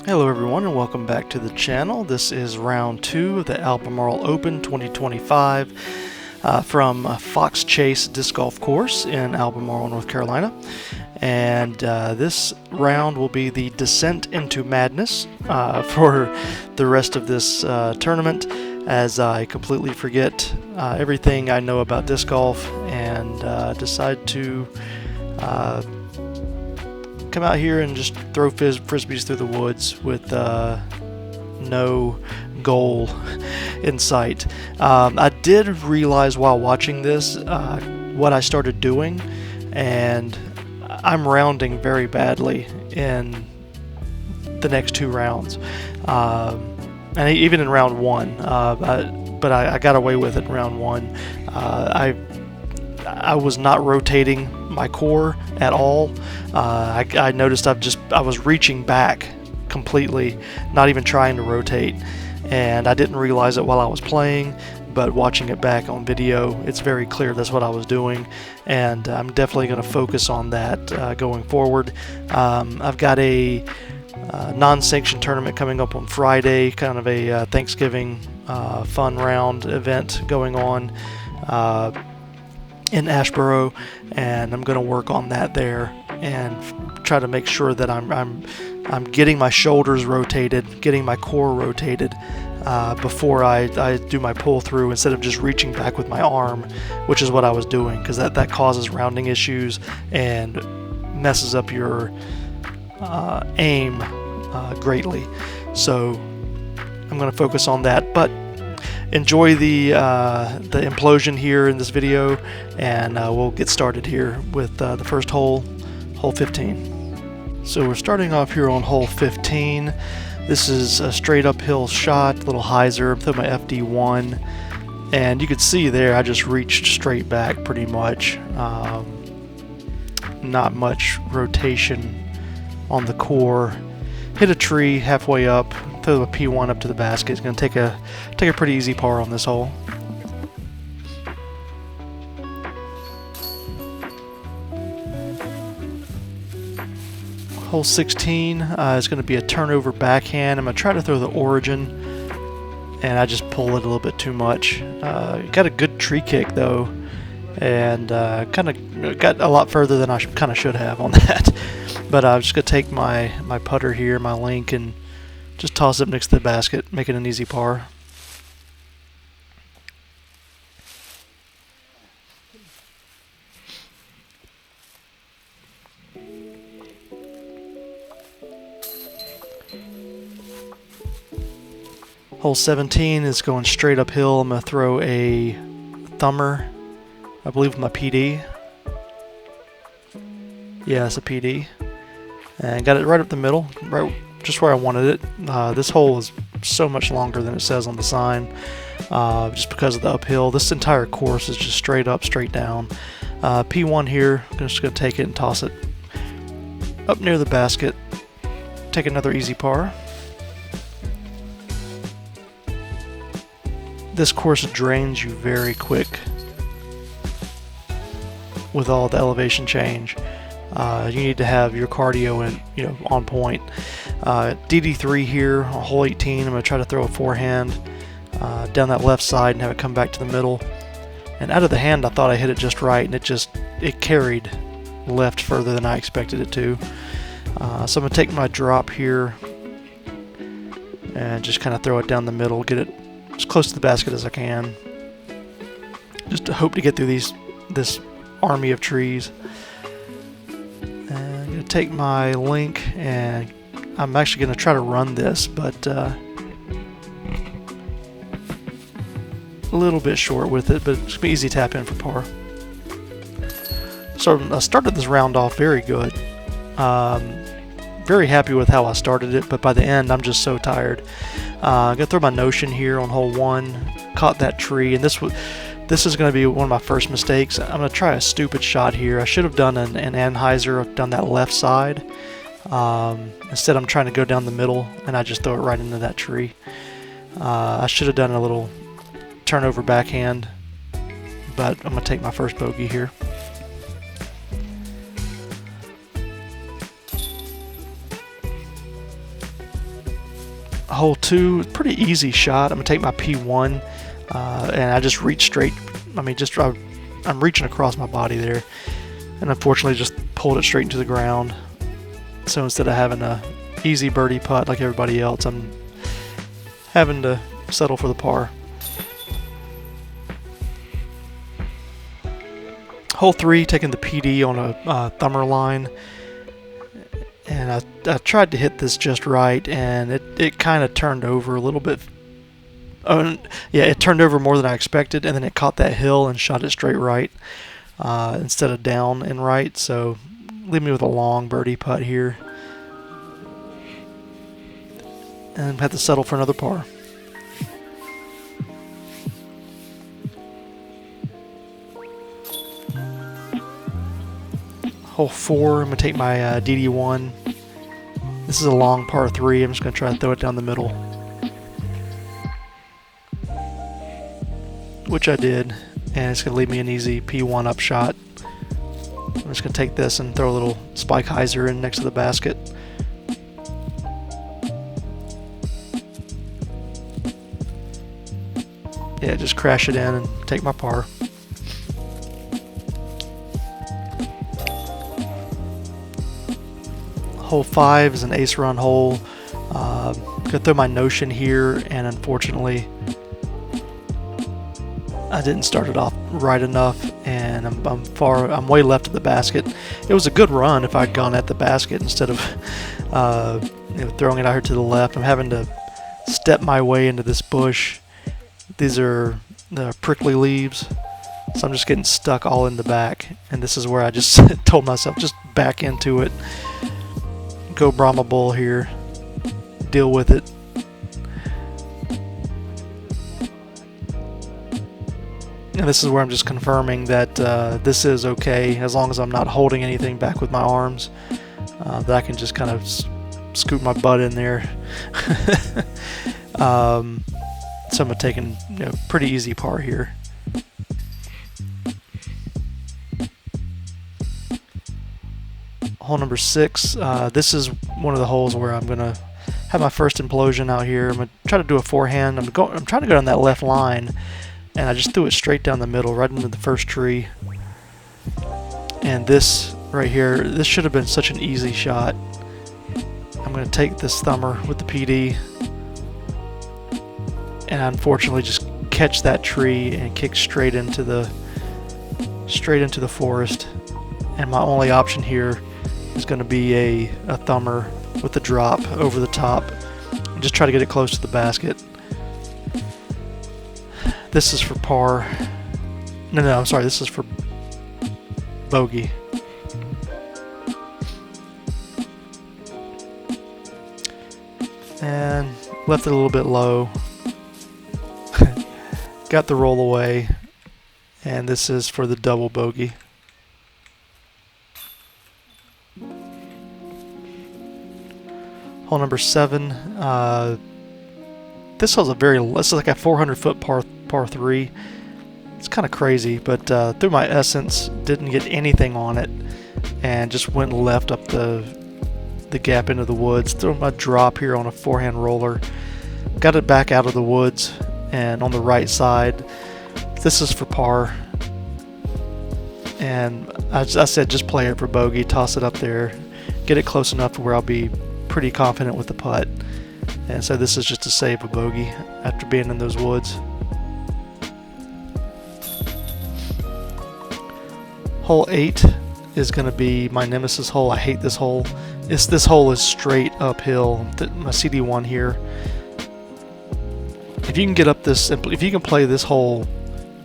Hello everyone and welcome back to the channel. This is round 2 of the Albemarle Open 2025 from Fox Chase Disc Golf Course in Albemarle, North Carolina. And this round will be the descent into madness for the rest of this tournament, as I completely forget everything I know about disc golf and decide to come out here and just throw frisbees through the woods with no goal in sight. I did realize while watching this what I started doing, and I'm rounding very badly in the next 2 rounds, and even in round 1, but I got away with it in round 1. I was not rotating my core at all. I noticed I was reaching back completely, not even trying to rotate, and I didn't realize it while I was playing, but watching it back on video, it's very clear that's what I was doing, and I'm definitely going to focus on that going forward. I've got a non-sanctioned tournament coming up on Friday, kind of a Thanksgiving fun round event going on in Asheboro, and I'm going to work on that there and try to make sure that I'm getting my shoulders rotated, getting my core rotated before I do my pull through, instead of just reaching back with my arm, which is what I was doing, because that causes rounding issues and messes up your aim greatly. So I'm going to focus on that, but enjoy the implosion here in this video, and we'll get started here with the first hole, hole 15. So we're starting off here on hole 15. This is a straight uphill shot, little hyzer through my FD1, and you can see there I just reached straight back pretty much. Not much rotation on the core. Hit a tree halfway up, throw the P1 up to the basket. It's going to take a pretty easy par on this hole. Hole 16 is going to be a turnover backhand. I'm going to try to throw the origin, and I just pull it a little bit too much. Got a good tree kick though, and kind of got a lot further than I kind of should have on that. But I'm just going to take my putter here, my link, and just toss it next to the basket, make it an easy par. Hole 17 is going straight uphill. I'm going to throw a thumber, I believe with my PD. Yeah, it's a PD. And got it right up the middle, right just where I wanted it. This hole is so much longer than it says on the sign, just because of the uphill. This entire course is just straight up, straight down. P1 here, I'm just going to take it and toss it up near the basket. Take another easy par. This course drains you very quick with all the elevation change. You need to have your cardio on point. DD3 here on hole 18. I'm going to try to throw a forehand down that left side and have it come back to the middle. And out of the hand, I thought I hit it just right, and it carried left further than I expected it to. So I'm going to take my drop here and just kind of throw it down the middle, get it as close to the basket as I can. Just to hope to get through this army of trees. And I'm going to take my link, and I'm actually going to try to run this, but a little bit short with it, but it's going to be easy tap in for par. So I started this round off very good. Very happy with how I started it, but by the end I'm just so tired. I'm going to throw my notion here on hole 1, caught that tree, and this is going to be one of my first mistakes. I'm going to try a stupid shot here. I should have done an anhyzer, I've done that left side. Instead I'm trying to go down the middle, and I just throw it right into that tree. I should have done a little turnover backhand, but I'm going to take my first bogey here. Hole 2, pretty easy shot. I'm gonna take my P1, and I just reach straight. I mean, I'm reaching across my body there, and unfortunately just pulled it straight into the ground. So instead of having a easy birdie putt like everybody else, I'm having to settle for the par. Hole 3, taking the PD on a thumber line, and I tried to hit this just right, and it kind of turned over a little bit. Oh, yeah, it turned over more than I expected, and then it caught that hill and shot it straight right instead of down and right. So leave me with a long birdie putt here, and have to settle for another par. Hole 4, I'm going to take my DD1. This is a long par 3. I'm just going to try to throw it down the middle, which I did, and it's going to leave me an easy P1 up shot. I'm just going to take this and throw a little spike hyzer in next to the basket. Yeah, just crash it in and take my par. Hole 5 is an ace run hole. Gonna throw my notion here, and unfortunately I didn't start it off right enough, and I'm way left of the basket. It was a good run if I'd gone at the basket instead of throwing it out here to the left. I'm having to step my way into this bush. These are the prickly leaves, so I'm just getting stuck all in the back, and this is where I just told myself, just back into it. Go Brahma Bull here, deal with it. And this is where I'm just confirming that this is okay, as long as I'm not holding anything back with my arms, that I can just kind of scoop my butt in there. So I'm taking pretty easy par here. Hole number 6, this is one of the holes where I'm going to have my first implosion out here. I'm going to try to do a forehand. I'm trying to go down that left line, and I just threw it straight down the middle, right into the first tree. And this right here, this should have been such an easy shot. I'm going to take this thumber with the PD, and unfortunately just catch that tree and kick straight into the forest. And my only option here is going to be a thumber with the drop over the top. Just try to get it close to the basket. This is for par. No, I'm sorry. This is for bogey. And left it a little bit low. Got the roll away. And this is for the double bogey. Hole number 7. This is like a 400-foot par 3. It's kind of crazy, but through my essence, didn't get anything on it, and just went left up the gap into the woods. Threw my drop here on a forehand roller. Got it back out of the woods and on the right side. This is for par. And I said just play it for bogey, toss it up there, get it close enough to where I'll be pretty confident with the putt. And so this is just to save a bogey after being in those woods. Hole 8 is going to be my nemesis hole. I hate this hole. This hole is straight uphill. My CD1 here. If you can get up this, if you can play this hole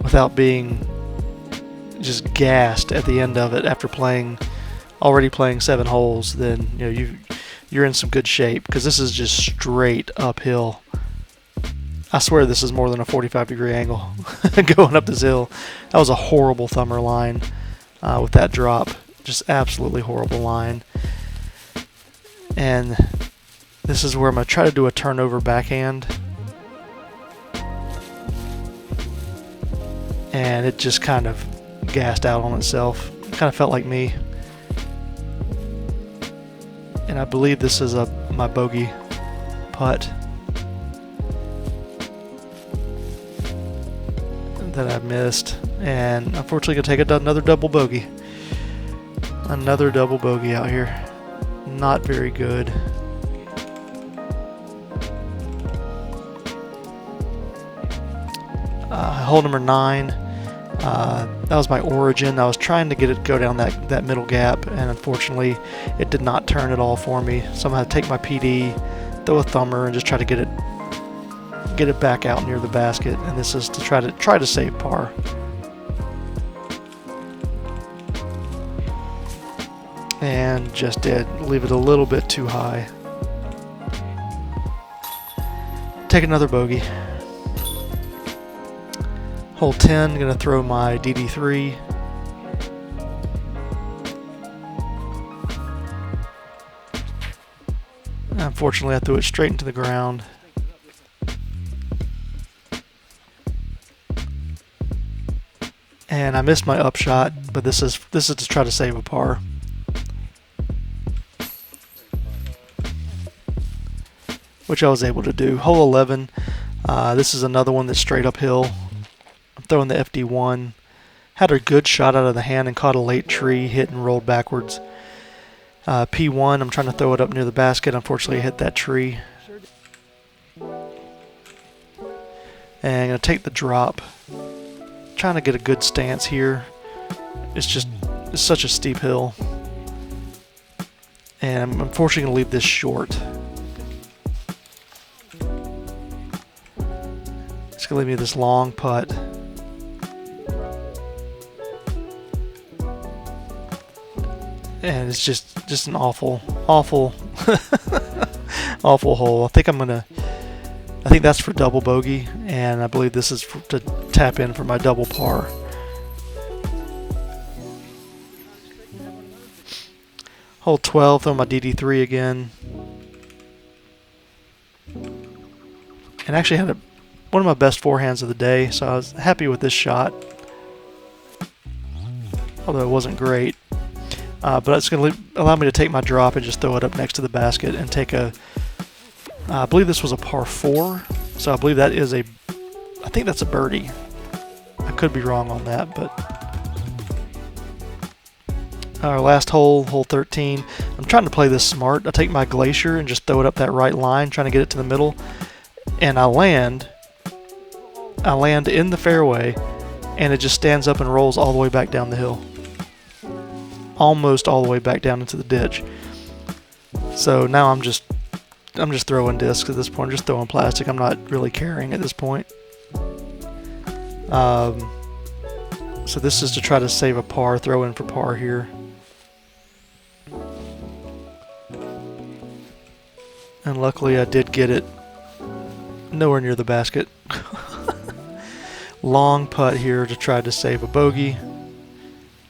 without being just gassed at the end of it after already playing 7 holes, then you're in some good shape, because this is just straight uphill. I swear this is more than a 45-degree angle going up this hill. That was a horrible thumber line with that drop. Just absolutely horrible line. And this is where I'm going to try to do a turnover backhand. And it just kind of gassed out on itself. It kind of felt like me. And I believe this is my bogey putt. that I missed, and unfortunately gonna take another double bogey. Another double bogey out here. Not very good. Hole number 9. That was my origin. I was trying to get it go down that middle gap, and unfortunately it did not turn at all for me. So I'm gonna take my PD, throw a thumber, and just try to get it back out near the basket. And this is to try to save par. And just did leave it a little bit too high. Take another bogey. Hole 10, gonna throw my DD3. Unfortunately, I threw it straight into the ground. And I missed my upshot, but this is to try to save a par. Which I was able to do. Hole 11, this is another one that's straight uphill. I'm throwing the FD1. Had a good shot out of the hand and caught a late tree, hit and rolled backwards. P1, I'm trying to throw it up near the basket. Unfortunately, I hit that tree. And I'm going to take the drop. Trying to get a good stance here. It's such a steep hill. And I'm unfortunately going to leave this short. It's going to leave me this long putt. And it's just an awful awful hole. I think that's for double bogey, and I believe this is to tap in for my double par. Hole 12, throw my DD3 again. And actually had one of my best forehands of the day, so I was happy with this shot. Although it wasn't great. But it's going to allow me to take my drop and just throw it up next to the basket and take I believe this was a par 4, so I believe that is I think that's a birdie. I could be wrong on that, but our last hole, hole 13, I'm trying to play this smart. I take my glacier and just throw it up that right line, trying to get it to the middle, and I land in the fairway, and it just stands up and rolls all the way back down the hill. Almost all the way back down into the ditch. So now I'm just throwing discs at this point. I'm just throwing plastic. I'm not really caring at this point. So this is to try to save a par, throw in for par here. And luckily I did get it nowhere near the basket. Long putt here to try to save a bogey.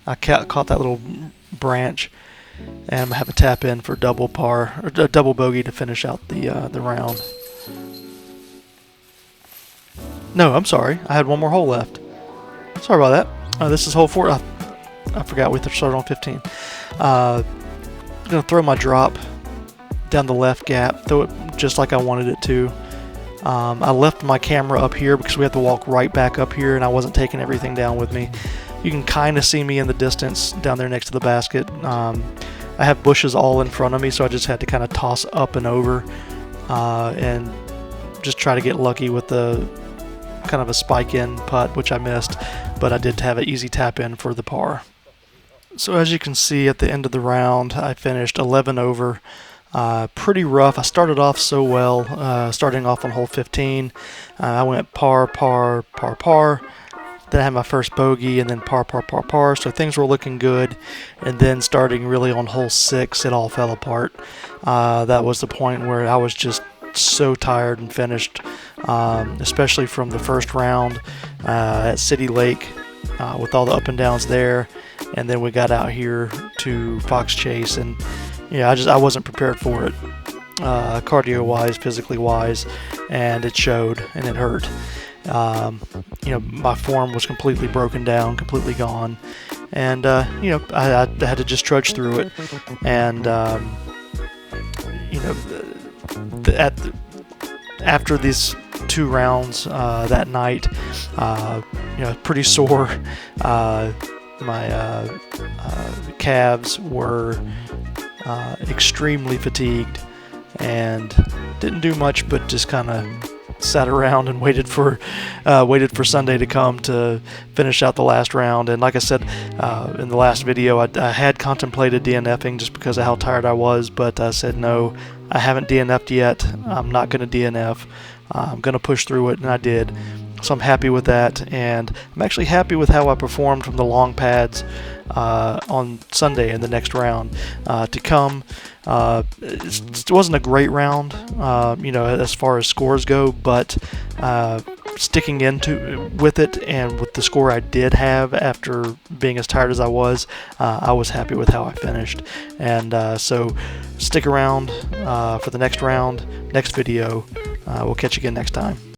I caught that little branch, and I'm gonna have a tap in for double par or a double bogey to finish out the round. No, I'm sorry, I had one more hole left. Sorry about that. This is hole 4. I forgot we started on 15. I'm gonna throw my drop down the left gap, throw it just like I wanted it to. I left my camera up here because we have to walk right back up here, and I wasn't taking everything down with me. You can kind of see me in the distance down there next to the basket. I have bushes all in front of me, so I just had to kind of toss up and over and just try to get lucky with the kind of a spike in putt, which I missed, but I did have an easy tap in for the par. So as you can see at the end of the round, I finished 11 over. Pretty rough. I started off so well, starting off on hole 15. I went par, par, par, par. Then I had my first bogey, and then par, par, par, par. So things were looking good. And then starting really on hole 6, it all fell apart. That was the point where I was just so tired and finished, especially from the first round at City Lake with all the up and downs there. And then we got out here to Fox Chase, and yeah, I wasn't prepared for it, cardio-wise, physically-wise, and it showed, and it hurt. My form was completely broken down, completely gone, and I had to just trudge through it. And after these 2 rounds that night. Pretty sore. My calves were extremely fatigued and didn't do much but just kind of sat around and waited for Sunday to come to finish out the last round. And like I said in the last video, I had contemplated DNFing just because of how tired I was, but I said no, I haven't DNF'd yet. I'm not going to DNF. I'm going to push through it, and I did. So I'm happy with that, and I'm actually happy with how I performed from the long pads on Sunday in the next round to come. It wasn't a great round, as far as scores go, but sticking with it and with the score I did have after being as tired as I was happy with how I finished. And so stick around for the next round, next video. We'll catch you again next time.